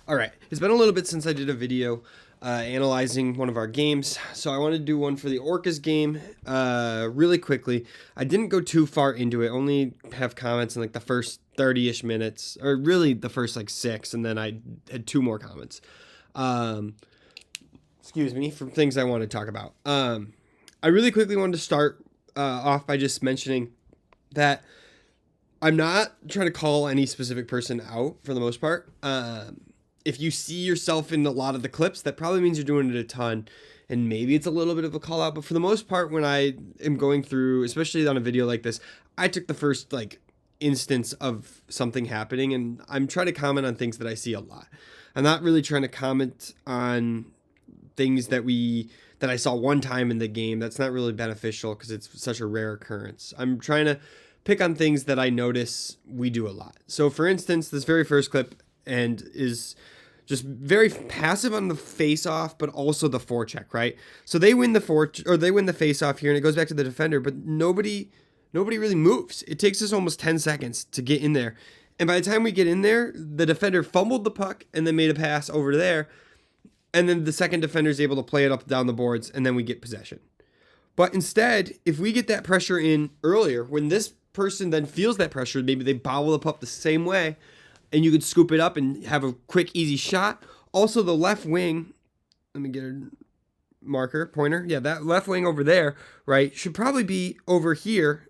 All right, it's been a little bit since I did a video analyzing one of our games, so I wanted to do one for the Orcas game really quickly. I didn't go too far into it, only have comments in like the first 30-ish minutes, or really the first like 6, and then I had 2 more comments. Um, Excuse me, from things I want to talk about. I really quickly wanted to start off by just mentioning that I'm not trying to call any specific person out for the most part. If you see yourself in a lot of the clips, that probably means you're doing it a ton. And maybe it's a little bit of a call out. But for the most part, when I am going through, especially on a video like this, I took the first like instance of something happening. And I'm trying to comment on things that I see a lot. I'm not really trying to comment on things that I saw one time in the game. That's not really beneficial because it's such a rare occurrence. I'm trying to pick on things that I notice we do a lot. So for instance, this very first clip is just very passive on the face off, but also the forecheck, right? So they win the face off here, and it goes back to the defender, but nobody really moves. It takes us almost 10 seconds to get in there. And by the time we get in there, the defender fumbled the puck and then made a pass over to there. And then the second defender is able to play it up down the boards, and then we get possession. But instead, if we get that pressure in earlier, when this person then feels that pressure, maybe they bobble the puck the same way, and you could scoop it up and have a quick, easy shot. Also, the left wing, let me get a pointer. Yeah, that left wing over there, right, should probably be over here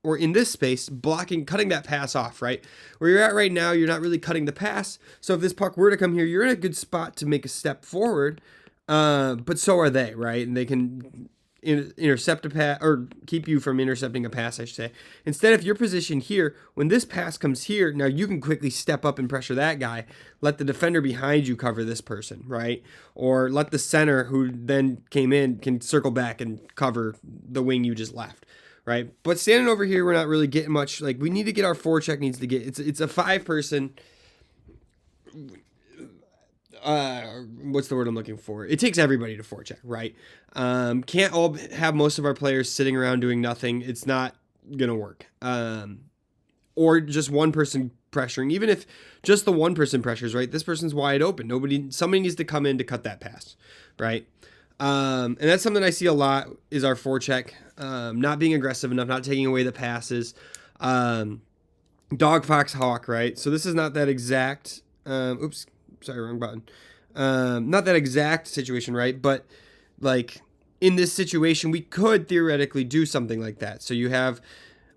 or in this space, cutting that pass off, right? Where you're at right now, you're not really cutting the pass. So if this puck were to come here, you're in a good spot to make a step forward, but so are they, right? And they can intercept a pass, or keep you from intercepting a pass, I should say. Instead, if you're positioned here, when this pass comes here, now you can quickly step up and pressure that guy, let the defender behind you cover this person, right? Or let the center who then came in can circle back and cover the wing you just left, right? But standing over here, we're not really getting much. Like, we need to get our forecheck needs to get, it's a 5-person, what's the word I'm looking for? It takes everybody to forecheck, right? Can't all have most of our players sitting around doing nothing. It's not gonna work. Or just one person pressuring. Even if just the one person pressures, right? This person's wide open. Somebody needs to come in to cut that pass, right? And that's something I see a lot is our forecheck, not being aggressive enough, not taking away the passes. Dog, fox, hawk, right? So this is not that exact. Oops. Sorry, wrong button. Not that exact situation, right? But like in this situation, we could theoretically do something like that. So you have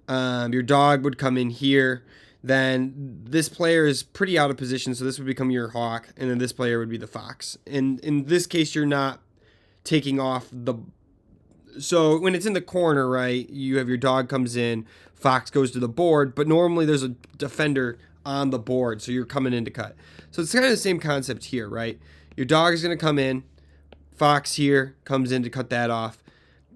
your dog would come in here. Then this player is pretty out of position, so this would become your hawk, and then this player would be the fox. And in this case, you're not taking off the. So when it's in the corner, right, you have your dog comes in, fox goes to the board, but normally there's a defender on the board, so you're coming in to cut. So it's kind of the same concept here, right? Your dog is going to come in, fox here comes in to cut that off,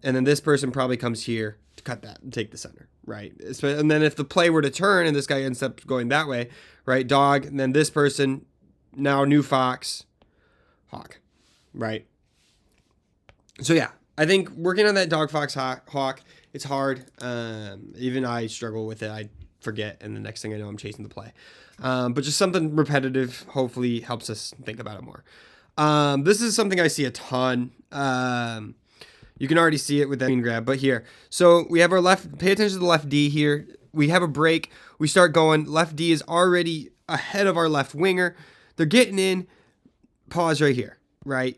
and then this person probably comes here to cut that and take the center, right? And then if the play were to turn and this guy ends up going that way, right, dog, and then this person, now new fox, hawk, right? So yeah, I think working on that dog, fox, hawk, it's hard. Even I struggle with it. I forget, and the next thing I know, I'm chasing the play. But just something repetitive hopefully helps us think about it more. This is something I see a ton. You can already see it with that green grab, but here. So we have our left, pay attention to the left D here. We have a break. We start going. Left D is already ahead of our left winger. They're getting in. Pause right here, right?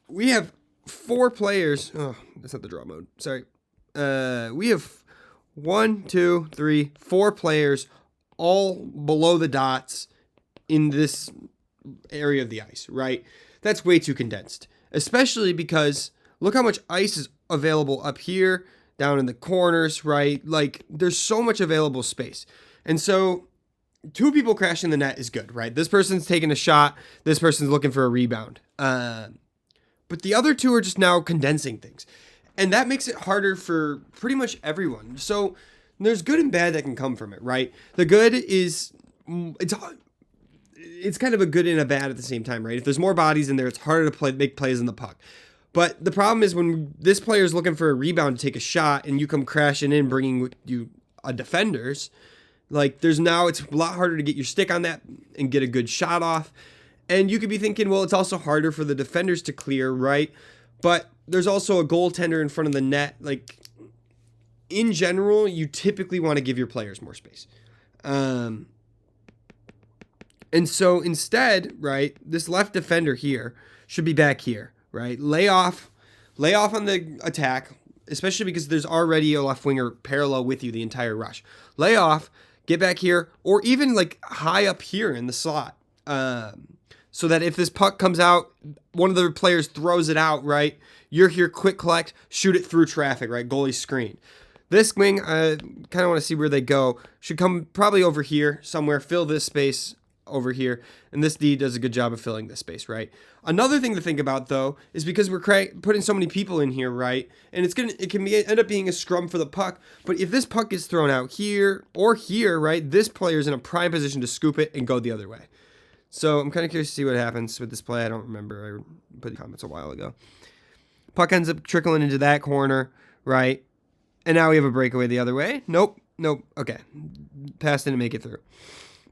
We have 4 players. Oh, that's not the draw mode. Sorry. We have 1, 2, 3, 4 players all below the dots in this area of the ice, right? That's way too condensed, especially because look how much ice is available up here, down in the corners, right? Like, there's so much available space. And so 2 people crashing the net is good, right? This person's taking a shot. This person's looking for a rebound. But the other 2 are just now condensing things. And that makes it harder for pretty much everyone. So there's good and bad that can come from it, right? The good is it's kind of a good and a bad at the same time, right? If there's more bodies in there, it's harder to make plays in the puck. But the problem is when this player is looking for a rebound to take a shot and you come crashing in bringing with you a defender's, like it's a lot harder to get your stick on that and get a good shot off. And you could be thinking, well, it's also harder for the defenders to clear, right? But there's also a goaltender in front of the net. Like, in general, you typically want to give your players more space. And so instead, right, this left defender here should be back here, right? Lay off on the attack, especially because there's already a left winger parallel with you the entire rush. Lay off, get back here, or even like high up here in the slot. So that if this puck comes out, one of the players throws it out, right? You're here, quick collect, shoot it through traffic, right? Goalie screen. This wing, I kind of want to see where they go. Should come probably over here somewhere, fill this space over here. And this D does a good job of filling this space, right? Another thing to think about, though, is because we're putting so many people in here, right? And it can end up being a scrum for the puck. But if this puck gets thrown out here or here, right, this player is in a prime position to scoop it and go the other way. So I'm kind of curious to see what happens with this play. I don't remember. I put the comments a while ago. Puck ends up trickling into that corner, right? And now we have a breakaway the other way. Nope. Okay. Pass didn't make it through.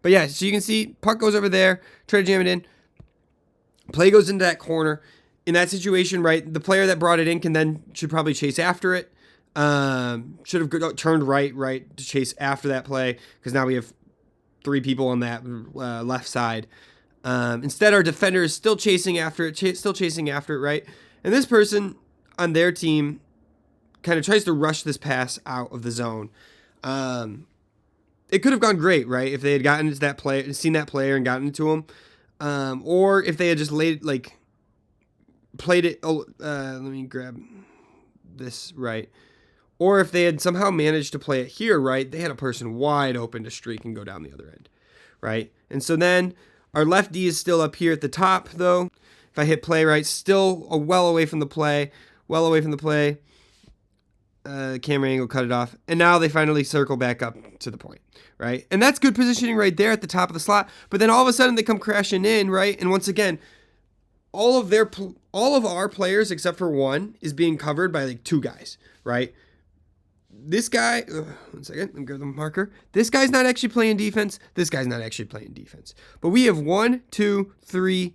But yeah, so you can see puck goes over there. Try to jam it in. Play goes into that corner. In that situation, right, the player that brought it in should probably chase after it. Should have turned right to chase after that play because now we have 3 people on that left side. Instead, our defender is still chasing after it, right? And this person on their team kind of tries to rush this pass out of the zone. It could have gone great, right? If they had gotten into that player, seen that player and gotten into him. Or if they had just played it. Let me grab this right. Or if they had somehow managed to play it here, right, they had a person wide open to streak and go down the other end, right? And so then our left D is still up here at the top, though. If I hit play right, still well away from the play. Camera angle cut it off. And now they finally circle back up to the point, right? And that's good positioning right there at the top of the slot. But then all of a sudden they come crashing in, right? And once again, all of our players except for one is being covered by like 2 guys, right? This guy, one second, let me grab the marker. This guy's not actually playing defense. This guy's not actually playing defense. But we have 1, 2, 3.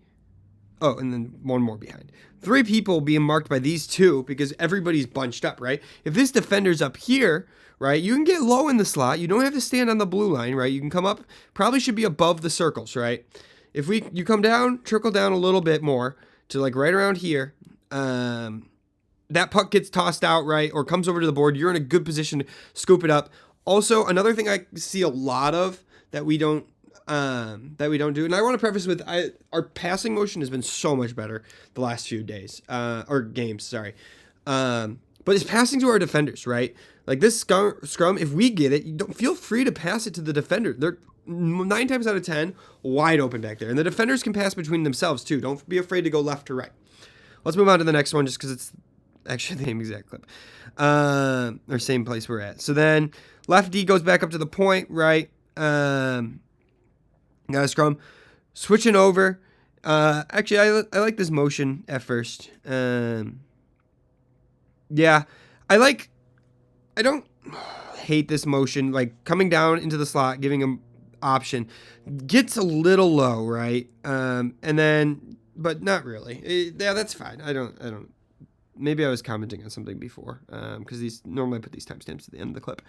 Oh, and then one more behind. 3 people being marked by these 2 because everybody's bunched up, right? If this defender's up here, right, you can get low in the slot. You don't have to stand on the blue line, right? You can come up, probably should be above the circles, right? If you come down, trickle down a little bit more to like right around here, that puck gets tossed out, right, or comes over to the board, you're in a good position to scoop it up. Also, another thing I see a lot of that we don't do, and I want to preface with our passing motion has been so much better the last few days, or games, sorry. But it's passing to our defenders, right? Like this scrum, if we get it, you don't feel free to pass it to the defender. They're 9 times out of 10 wide open back there, and the defenders can pass between themselves too. Don't be afraid to go left to right. Let's move on to the next one, just because it's actually the same exact clip, or same place we're at. So then left D goes back up to the point, right? Got a scrum, switching over. Actually, I like this motion at first. Yeah, I don't hate this motion, like coming down into the slot, giving him option, gets a little low, right? And then, but not really. Yeah, that's fine. I don't. Maybe I was commenting on something before, because these normally I put these timestamps at the end of the clip.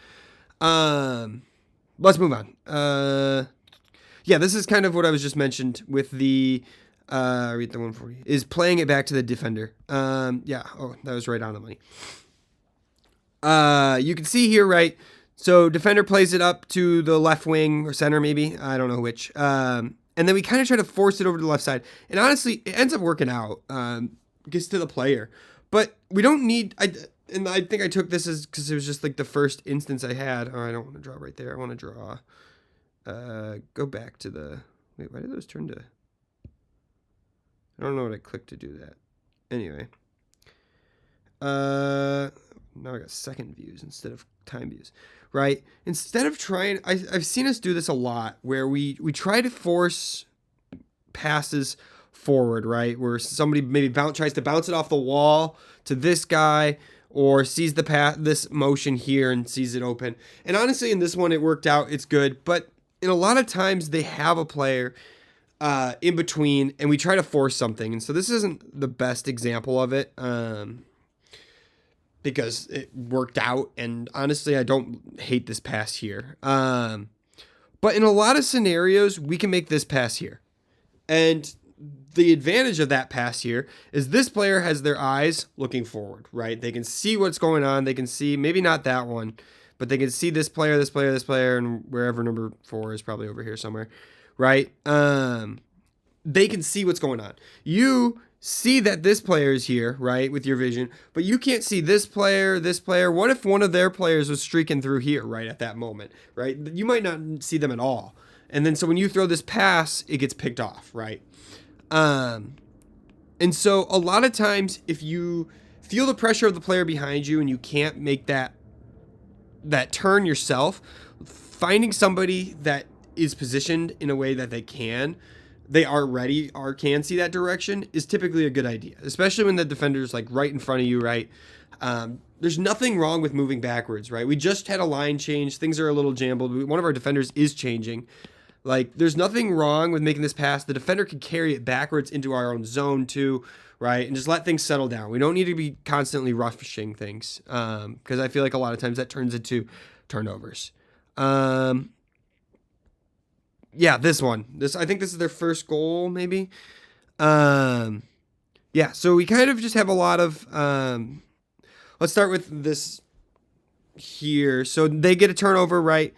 Let's move on. Yeah, this is kind of what I was just mentioned with the read the 140 is playing it back to the defender. Yeah, that was right on the money. You can see here, right? So defender plays it up to the left wing or center, maybe, I don't know which. And then we kind of try to force it over to the left side. And honestly, it ends up working out. Gets to the player. But we don't need, and I think I took this as, because it was just like the first instance I had. Oh, I don't want to draw right there. I want to draw, go back to the, wait, why did those turn to, I don't know what I clicked to do that. Anyway. Now I got second views instead of time views, right? Instead of trying, I've seen us do this a lot where we try to force passes forward, right? Where somebody maybe tries to bounce it off the wall to this guy, or sees this motion here and sees it open. And honestly, in this one, it worked out. It's good. But in a lot of times, they have a player in between, and we try to force something. And so this isn't the best example of it, because it worked out. And honestly, I don't hate this pass here. But in a lot of scenarios, we can make this pass here. And the advantage of that pass here is this player has their eyes looking forward, right? They can see what's going on. They can see, maybe not that one, but they can see this player, this player, this player, and wherever number 4 is, probably over here somewhere, right? They can see what's going on. You see that this player is here, right, with your vision, but you can't see this player, this player. What if one of their players was streaking through here, right, at that moment, right? You might not see them at all. And then so when you throw this pass, it gets picked off, right? And so a lot of times, if you feel the pressure of the player behind you and you can't make that turn yourself, finding somebody that is positioned in a way that they are ready or can see that direction is typically a good idea, especially when the defender's like right in front of you, right? There's nothing wrong with moving backwards, right? We just had a line change. Things are a little jambled. One of our defenders is changing. Like, there's nothing wrong with making this pass. The defender can carry it backwards into our own zone too, right? And just let things settle down. We don't need to be constantly rushing things, because I feel like a lot of times that turns into turnovers. Yeah, this one. I think this is their first goal, maybe. Yeah, so we kind of just have a lot of... let's start with this here. So they get a turnover, right?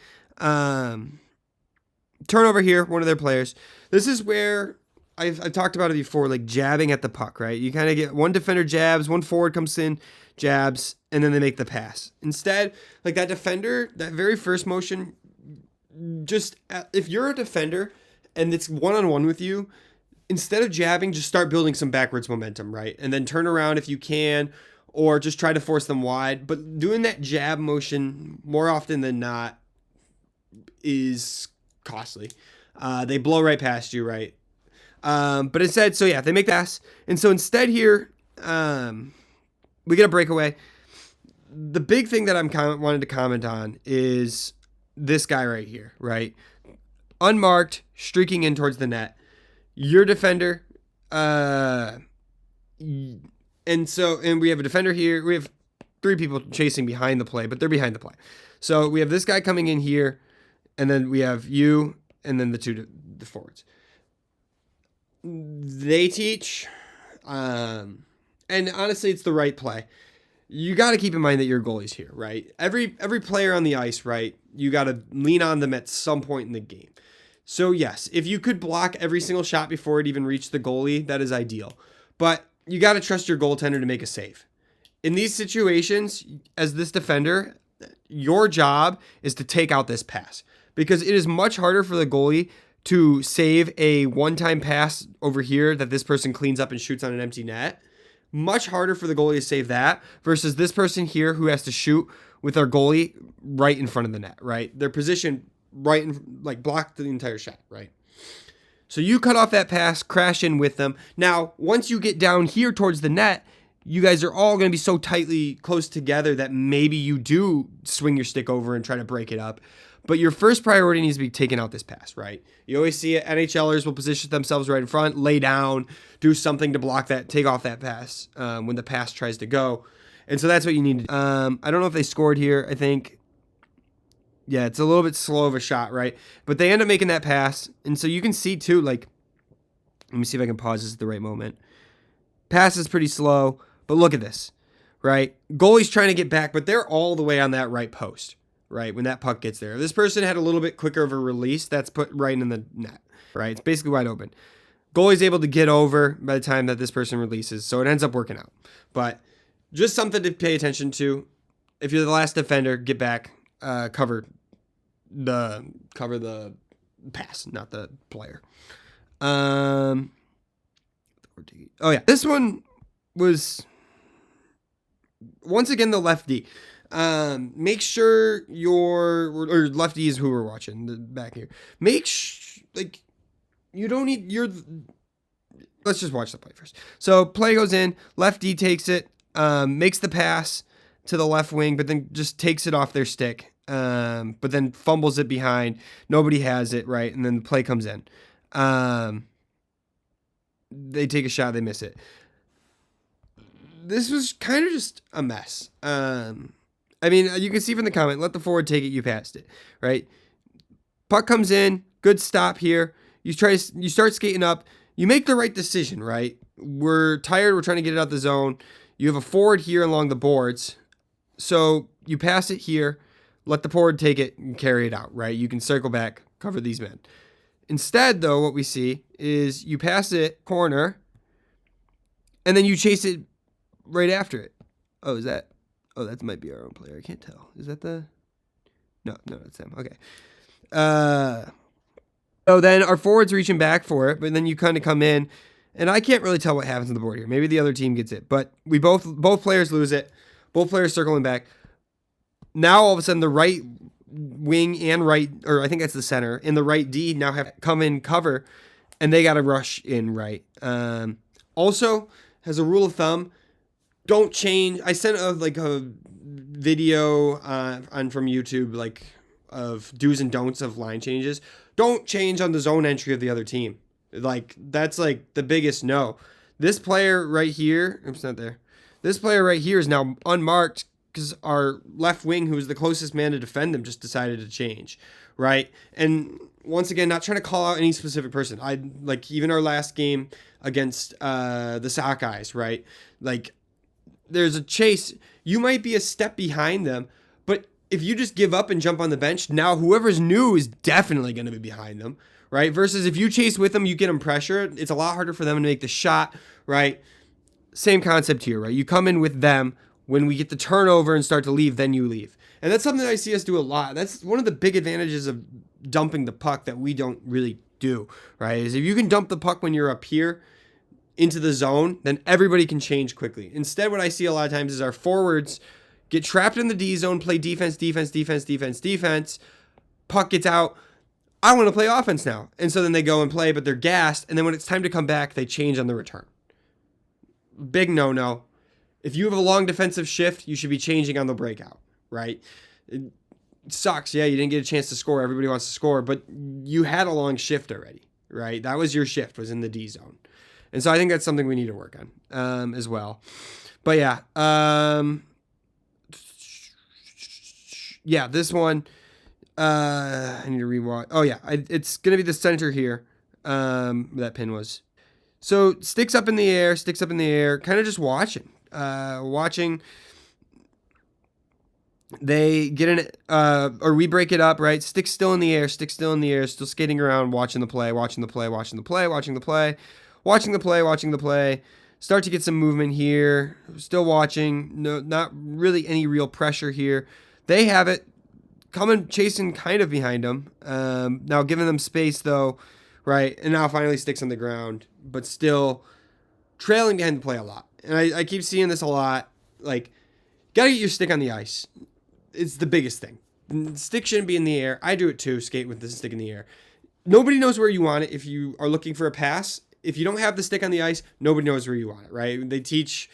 Turnover here, one of their players. This is where I've talked about it before, like jabbing at the puck, right? You kind of get one defender jabs, one forward comes in, jabs, and then they make the pass. Instead, like that defender, that very first motion, just if you're a defender and it's one-on-one with you, instead of jabbing, just start building some backwards momentum, right? And then turn around if you can, or just try to force them wide. But doing that jab motion more often than not is costly. They blow right past you, right? But instead, so yeah, they make the pass. And so instead here, we get a breakaway. The big thing that I'm wanted to comment on is this guy right here, right? Unmarked, streaking in towards the net. Your defender, and we have a defender here. We have 3 people chasing behind the play, but they're behind the play. So we have this guy coming in here, and then we have you, and then the forwards. They teach, and honestly, it's the right play. You got to keep in mind that your goalie's here, right? Every player on the ice, right? You got to lean on them at some point in the game. So yes, if you could block every single shot before it even reached the goalie, that is ideal. But you got to trust your goaltender to make a save. In these situations, as this defender, your job is to take out this pass, because it is much harder for the goalie to save a one-time pass over here that this person cleans up and shoots on an empty net. Much harder for the goalie to save that versus this person here who has to shoot with our goalie right in front of the net, right? Their position right in, like, block the entire shot, right? So you cut off that pass, crash in with them. Now, once you get down here towards the net, you guys are all going to be so tightly close together that maybe you do swing your stick over and try to break it up. But your first priority needs to be taking out this pass, right? You always see it. NHLers will position themselves right in front, lay down, do something to block that, take off that pass when the pass tries to go. And so that's what you need to do. I don't know if they scored here. I think, yeah, it's a little bit slow of a shot, right? But they end up making that pass. And so you can see, too, like, let me see if I can pause this at the right moment. Pass is pretty slow, but look at this, right? Goalie's trying to get back, but they're all the way on that right post. Right, when that puck gets there. If this person had a little bit quicker of a release, that's put right in the net, right? It's basically wide open. Goalie's able to get over by the time that this person releases, so it ends up working out. But just something to pay attention to. If you're the last defender, get back, cover the pass, not the player. Oh yeah, this one was once again the lefty. Make sure or lefties who are watching the back here. You don't need let's just watch the play first. So play goes in, lefty takes it, makes the pass to the left wing, but then just takes it off their stick. But then fumbles it behind. Nobody has it, right? And then the play comes in. they take a shot, they miss it. This was kind of just a mess. I mean, you can see from the comment, let the forward take it, you passed it, right? Puck comes in, good stop here. You start skating up. You make the right decision, right? We're tired. We're trying to get it out the zone. You have a forward here along the boards. So you pass it here, let the forward take it and carry it out, right? You can circle back, cover these men. Instead, though, what we see is you pass it corner, and then you chase it right after it. Oh, that might be our own player. I can't tell. Is that the... No, it's them. Okay. So then our forward's reaching back for it, but then you kind of come in, and I can't really tell what happens on the board here. Maybe the other team gets it, but we both players lose it. Both players circling back. Now all of a sudden the right wing and right, or I think that's the center, and the right D now have come in cover, and they got to rush in right. Also, as a rule of thumb, don't change. I sent a video from YouTube of do's and don'ts of line changes. Don't change on the zone entry of the other team. That's the biggest no. This player right here, oops, not there. This player right here is now unmarked because our left wing, who was the closest man to defend them, just decided to change, right? And once again, not trying to call out any specific person. Even our last game against the Sockeyes, right? There's a chase. You might be a step behind them, but if you just give up and jump on the bench, now whoever's new is definitely going to be behind them, right? Versus if you chase with them, you get them pressure. It's a lot harder for them to make the shot, right? Same concept here, right? You come in with them. When we get the turnover and start to leave, then you leave. And that's something that I see us do a lot. That's one of the big advantages of dumping the puck that we don't really do, right? Is if you can dump the puck when you're up here into the zone, then everybody can change quickly. Instead, what I see a lot of times is our forwards get trapped in the D zone, play defense, puck gets out. I want to play offense now. And so then they go and play, but they're gassed. And then when it's time to come back, they change on the return. Big no-no. If you have a long defensive shift, you should be changing on the breakout, right? It sucks. Yeah, you didn't get a chance to score. Everybody wants to score, but you had a long shift already, right? That was your shift, was in the D zone. And so I think that's something we need to work on as well. But yeah. This one, I need to rewatch. Oh, yeah. It's going to be the center here. That pin was. So sticks up in the air, kind of just watching. They get in it, or we break it up, right? Stick still in the air, still skating around, watching the play. Start to get some movement here. Still watching. No, not really any real pressure here. They have it, coming, chasing kind of behind them. Now giving them space though, right? And now finally sticks on the ground, but still trailing behind the play a lot. And I keep seeing this a lot. Gotta get your stick on the ice. It's the biggest thing. Stick shouldn't be in the air. I do it too, skate with the stick in the air. Nobody knows where you want it if you are looking for a pass. If you don't have the stick on the ice, nobody knows where you want it, right? They teach,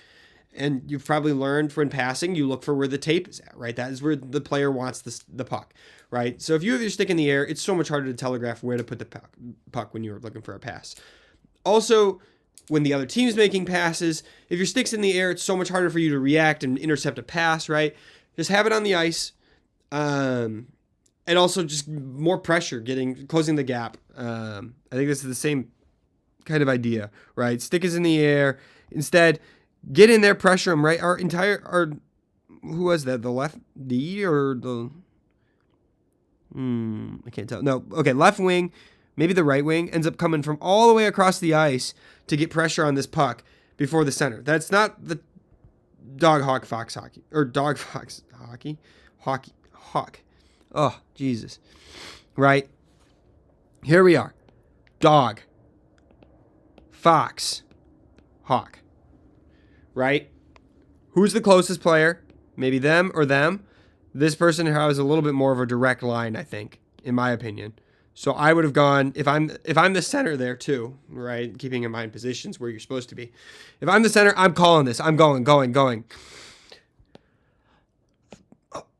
and you've probably learned when passing, you look for where the tape is at, right? That is where the player wants the puck, right? So if you have your stick in the air, it's so much harder to telegraph where to put the puck when you're looking for a pass. Also, when the other team's making passes, if your stick's in the air, it's so much harder for you to react and intercept a pass, right? Just have it on the ice. And also just more pressure, closing the gap. I think this is the same kind of idea, right? Stick is in the air. Instead, get in there, pressure them, right? Who was that? The left D or the... I can't tell. No, okay, left wing, maybe the right wing, ends up coming from all the way across the ice to get pressure on this puck before the center. That's not the dog fox hockey. Hawk. Oh, Jesus. Right? Here we are. Dog. Fox. Hawk. Right? Who's the closest player? Maybe them or them. This person has a little bit more of a direct line, I think, in my opinion. So I would have gone, if I'm the center there too, right? Keeping in mind positions where you're supposed to be. If I'm the center, I'm calling this. I'm going.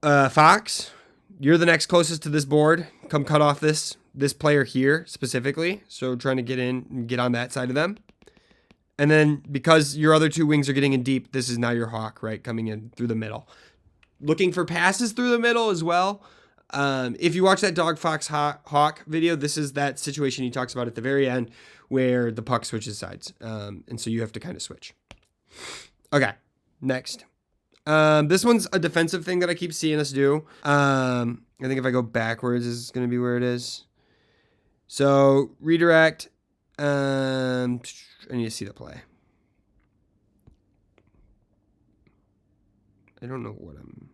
Fox, you're the next closest to this board. Come cut off this player here specifically. So trying to get in and get on that side of them. And then because your other two wings are getting in deep, this is now your hawk, right? Coming in through the middle. Looking for passes through the middle as well. If you watch that Dog Fox Hawk video, this is that situation he talks about at the very end where the puck switches sides. And so you have to kind of switch. Okay, next. This one's a defensive thing that I keep seeing us do. I think if I go backwards, this is going to be where it is. So redirect. I need to see the play. I don't know what I'm...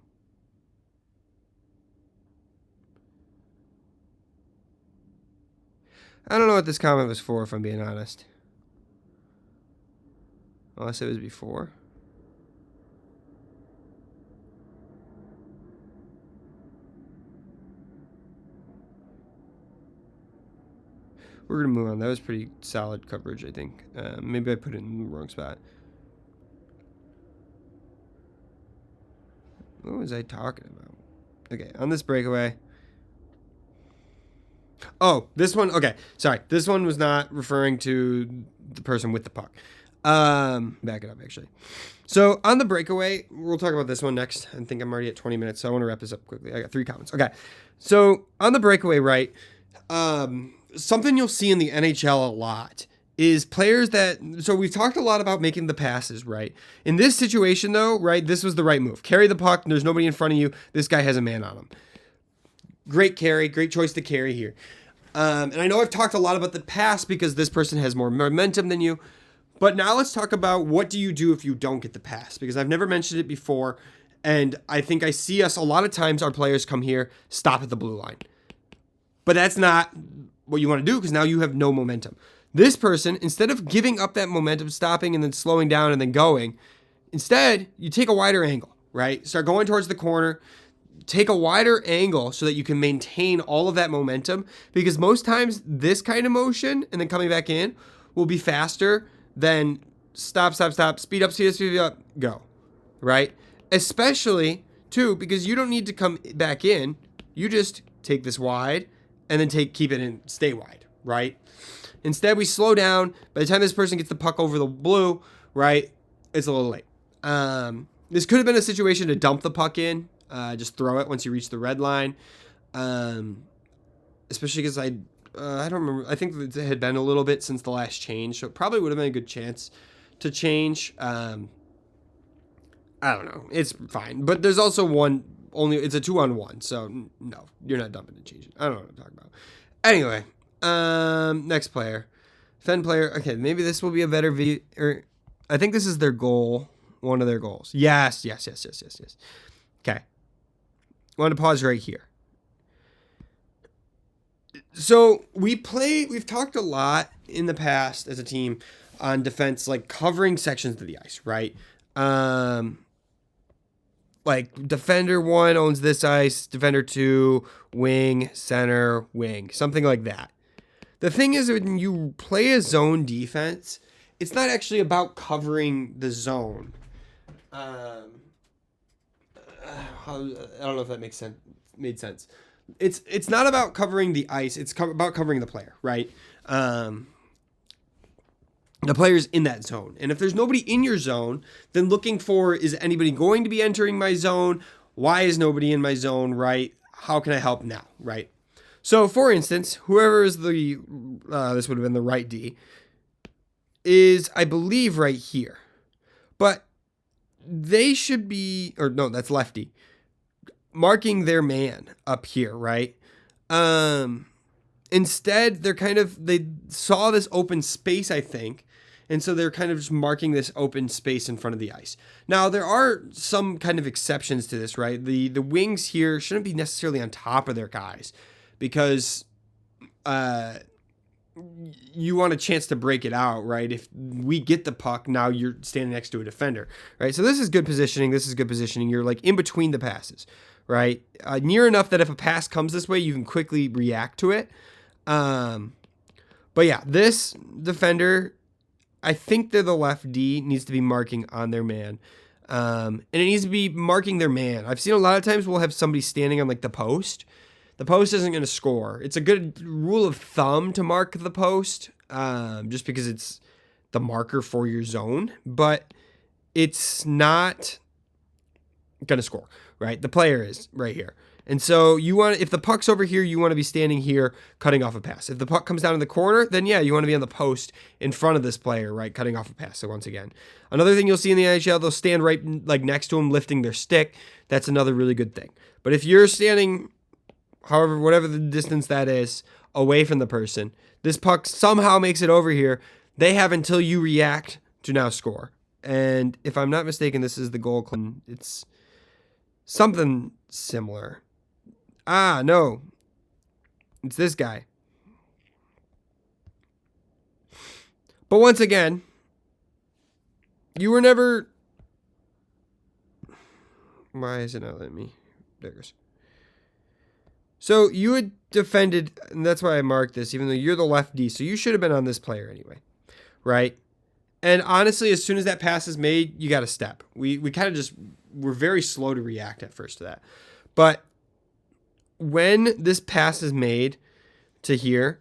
I don't know what this comment was for, if I'm being honest. Unless it was before. We're going to move on. That was pretty solid coverage, I think. Maybe I put it in the wrong spot. What was I talking about? Okay, on this breakaway. Oh, this one. Okay, sorry. This one was not referring to the person with the puck. Back it up, actually. So on the breakaway, we'll talk about this one next. I think I'm already at 20 minutes, so I want to wrap this up quickly. I got 3 comments. Okay, so on the breakaway, right, something you'll see in the NHL a lot is players that, so we've talked a lot about making the passes, right? In this situation, though, right, this was the right move. Carry the puck, there's nobody in front of you. This guy has a man on him. Great carry, great choice to carry here. And I know I've talked a lot about the pass because this person has more momentum than you. But now let's talk about what do you do if you don't get the pass? Because I've never mentioned it before. And I think I see us a lot of times, our players come here, stop at the blue line. But that's not what you want to do because now you have no momentum. This person, instead of giving up that momentum, stopping and then slowing down and then going, instead, you take a wider angle, right? Start going towards the corner. Take a wider angle so that you can maintain all of that momentum because most times this kind of motion and then coming back in will be faster than stop, speed up, go, right? Especially, too, because you don't need to come back in. You just take this wide and then keep it in, stay wide, right? Instead, we slow down. By the time this person gets the puck over the blue, right, it's a little late. This could have been a situation to dump the puck in. Just throw it once you reach the red line. Especially because I don't remember. I think it had been a little bit since the last change, so it probably would have been a good chance to change. I don't know. It's fine. But there's also it's a 2-on-1, so no, you're not dumping and changing. I don't know what I'm talking about. Anyway, next player. Fen player. Okay, maybe this will be a better video. I think this is their goal. One of their goals. Yes. Okay. I want to pause right here. So we've talked a lot in the past as a team on defense, like covering sections of the ice, right? Like defender 1 owns this ice, defender 2, wing, center, wing, something like that. The thing is, when you play a zone defense, it's not actually about covering the zone. I don't know if that made sense. It's not about covering the ice. It's about covering the player, right? The player's in that zone. And if there's nobody in your zone, then looking for, is anybody going to be entering my zone? Why is nobody in my zone, right? How can I help now, right? So, for instance, whoever is this would have been the right D, is, I believe, right here. But they should be, or no, that's lefty, marking their man up here, right? Instead, they saw this open space, I think, and so they're kind of just marking this open space in front of the ice. Now, there are some kind of exceptions to this, right? The wings here shouldn't be necessarily on top of their guys because you want a chance to break it out, right? If we get the puck, now you're standing next to a defender, right? So this is good positioning. You're like in between the passes, right? Near enough that if a pass comes this way, you can quickly react to it. But yeah, this defender, I think they're the left D, needs to be marking on their man. And it needs to be marking their man. I've seen a lot of times we'll have somebody standing on like the post. The post isn't going to score. It's a good rule of thumb to mark the post, just because the marker for your zone, but it's not going to score, right? The player is right here. And so you want, if the puck's over here, you want to be standing here cutting off a pass. If the puck comes down in the corner, then yeah, you want to be on the post in front of this player, right? Cutting off a pass. So once again, another thing you'll see in the NHL, they'll stand right like next to him, lifting their stick. That's another really good thing. But if you're standing, however, whatever the distance that is, away from the person, this puck somehow makes it over here. They have until you react to now score. And if I'm not mistaken, this is the goal. It's something similar. Ah, no. It's this guy. But once again, you were never... Why is it not letting me? There it goes. So you had defended, and that's why I marked this, even though you're the left D, so you should have been on this player anyway, right? And honestly, as soon as that pass is made, you got to step. We kind of just, we're very slow to react at first to that. But when this pass is made to here,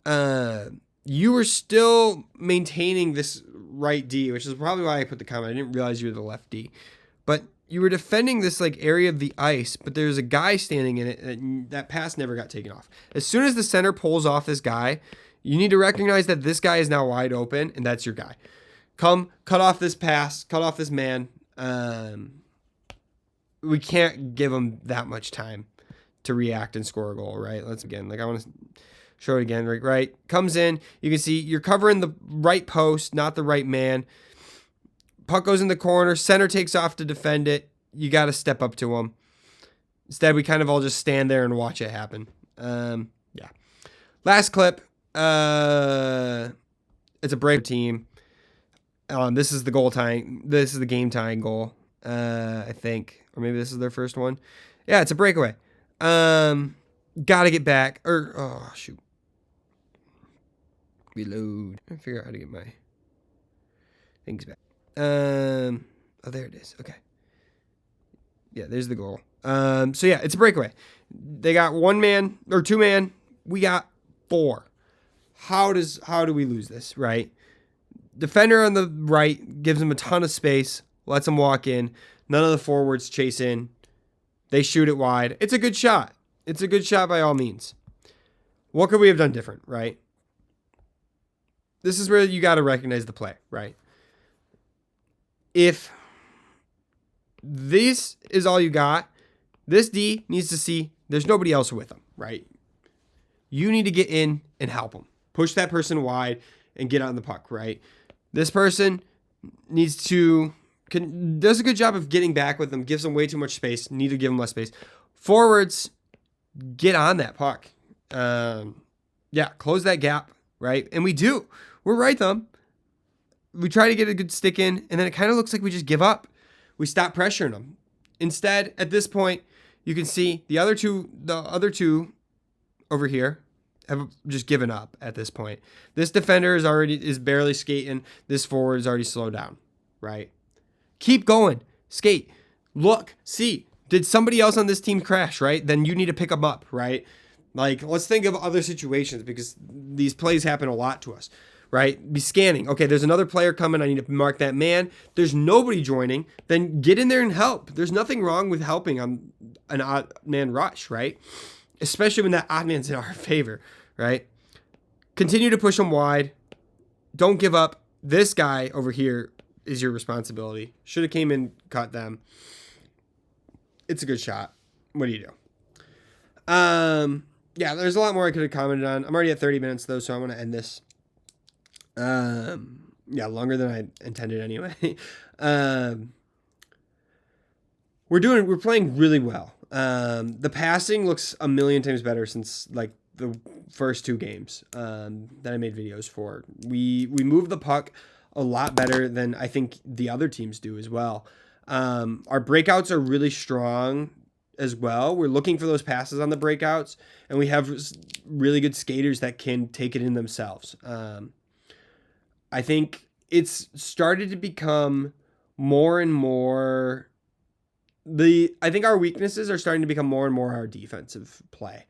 you were still maintaining this right D, which is probably why I put the comment. I didn't realize you were the left D. But you were defending this like area of the ice, but there's a guy standing in it, and that pass never got taken off. As soon as the center pulls off this guy, you need to recognize that this guy is now wide open, and that's your guy. Come, cut off this pass, cut off this man. We can't give him that much time to react and score a goal, right? Let's again, like I want to show it again, right? Comes in, you can see you're covering the right post, not the right man. Puck goes in the corner, center takes off to defend it. You got to step up to him. Instead, we kind of all just stand there and watch it happen. Yeah. Last clip. It's a break team. This is the goal tying. This is the game tying goal. I think, or maybe this is their first one. Yeah, it's a breakaway. Got to get back. Oh shoot. Reload. I figure out how to get my things back. Oh, there it is. Okay. Yeah, there's the goal. So yeah, it's a breakaway. They got one man or two man. We got four. How do we lose this, right? Defender on the right gives him a ton of space, lets him walk in. None of the forwards chase in. They shoot it wide. It's a good shot. It's a good shot by all means. What could we have done different, right? This is where you got to recognize the play, right? If this is all you got, this D needs to see there's nobody else with him, right? You need to get in and help him. Push that person wide and get on the puck, right? This person needs to... does a good job of getting back with them, gives them way too much space, need to give them less space. Forwards, get on that puck. Yeah, close that gap, right? And we do. We're right thumb. We try to get a good stick in, and then it kind of looks like we just give up. We stop pressuring them. Instead, at this point, you can see the other two over here have just given up at this point. This defender is barely skating. This forward is already slowed down, right? Keep going. Skate. Look. See. Did somebody else on this team crash, right? Then you need to pick them up, right? Like, let's think of other situations because these plays happen a lot to us, right? Be scanning. Okay, there's another player coming. I need to mark that man. There's nobody joining. Then get in there and help. There's nothing wrong with helping on an odd man rush, right? Especially when that odd man's in our favor, right? Continue to push them wide. Don't give up. This guy over here is your responsibility. Should have came in, cut them. It's a good shot. What do you do? Yeah, there's a lot more I could have commented on. I'm already at 30 minutes though, so I want to end this. Yeah, longer than I intended anyway. We're playing really well. The passing looks a million times better since like the first two games that I made videos for. We move the puck a lot better than I think the other teams do as well. Our breakouts are really strong as well. We're looking for those passes on the breakouts, and we have really good skaters that can take it in themselves. I think it's started to become more and more I think our weaknesses are starting to become more and more our defensive play.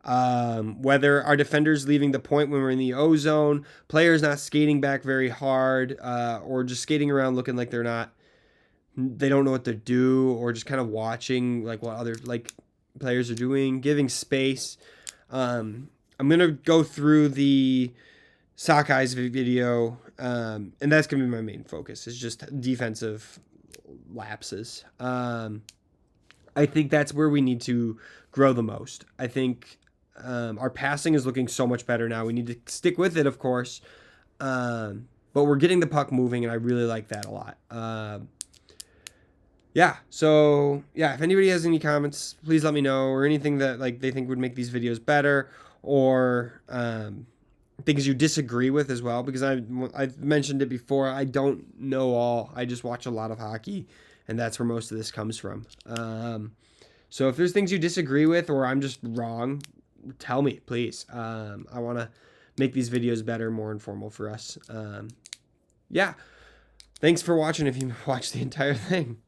Whether our defenders leaving the point when we're in the O zone, players not skating back very hard, or just skating around looking like they don't know what to do, or just kind of watching like what other like players are doing, giving space. I'm gonna go through the Sakai's video, and that's gonna be my main focus. Is just defensive lapses. I think that's where we need to grow the most. I think our passing is looking so much better now. We need to stick with it, of course, but we're getting the puck moving, and I really like that a lot. Yeah, so yeah, if anybody has any comments, please let me know, or anything that like they think would make these videos better, or things you disagree with as well, because I've mentioned it before. I don't know all. I just watch a lot of hockey, and that's where most of this comes from. So if there's things you disagree with, or I'm just wrong, tell me, please. I want to make these videos better, more informal for us. Yeah. Thanks for watching if you watched the entire thing.